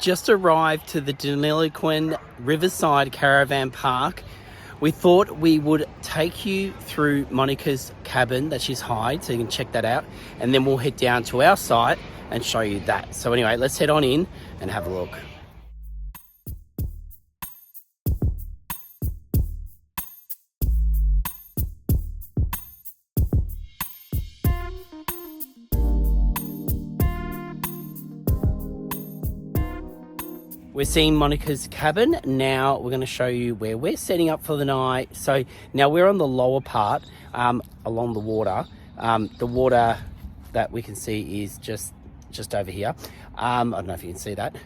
just arrived to the Deniliquin Riverside Caravan Park. We thought we would take you through Monica's cabin that she's hired, so you can check that out, and then we'll head down to our site and show you that. So anyway, let's head on in and have a look. We're seeing Monica's cabin. Now we're going to show you where we're setting up for the night. So now we're on the lower part along the water. The water that we can see is just over here. I don't know if you can see that,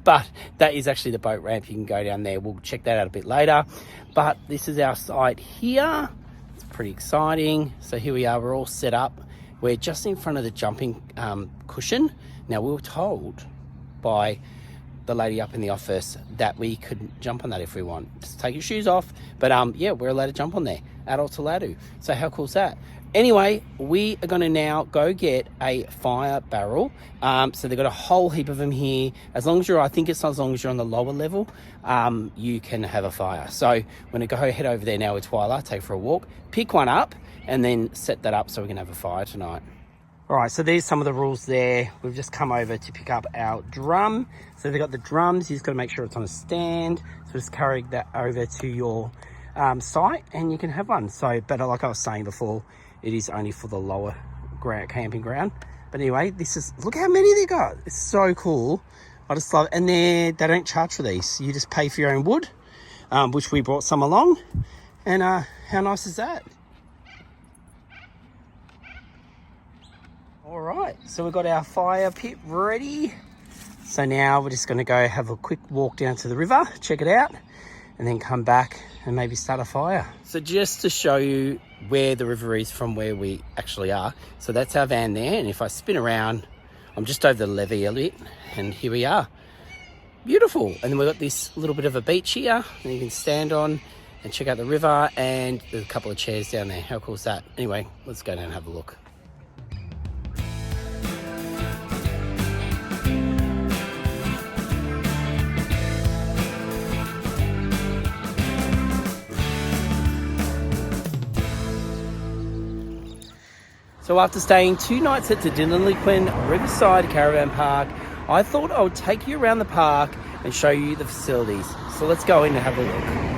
but that is actually the boat ramp. You can go down there. We'll check that out a bit later. But this is our site here. It's pretty exciting. So here we are. We're all set up. We're just in front of the jumping cushion. Now we were told by the lady up in the office that we could jump on that if we want. Just take your shoes off. But yeah, we're allowed to jump on there. Adults allowed to. So how cool is that? Anyway, we are going to now go get a fire barrel. So they've got a whole heap of them here. As long as you're, I think it's as long as you're on the lower level, you can have a fire. So we're going to go head over there now with Twyla, take for a walk, pick one up, and then set that up so we can have a fire tonight. All right, so there's some of the rules there. We've just come over to pick up our drum. So they've got the drums. You just got to make sure it's on a stand. So just carry that over to your site and you can have one. So, but like I was saying before, it is only for the lower camping ground. But anyway, this is, look how many they got. It's so cool. I just love it. And they don't charge for these. You just pay for your own wood, which we brought some along. And how nice is that? All right, so we've got our fire pit ready. So now we're just going to go have a quick walk down to the river, check it out, and then come back and maybe start a fire. So just to show you where the river is from where we actually are. So that's our van there, and if I spin around, I'm just over the levee a bit, and here we are. Beautiful. And then we've got this little bit of a beach here, and you can stand on and check out the river, and there's a couple of chairs down there. How cool is that? Anyway, let's go down and have a look. So after staying 2 nights at the Deniliquin Riverside Caravan Park, I thought I would take you around the park and show you the facilities. So let's go in and have a look.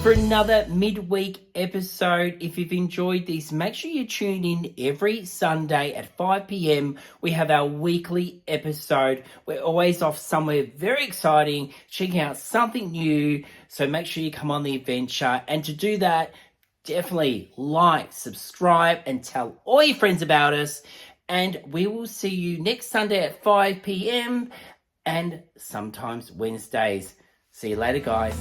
For another midweek episode. If you've enjoyed this, make sure you tune in every Sunday at 5 p.m. We have our weekly episode. We're always off somewhere very exciting, checking out something new. So make sure you come on the adventure. And to do that, definitely like, subscribe, and tell all your friends about us. And we will see you next Sunday at 5 p.m. and sometimes Wednesdays. See you later, guys.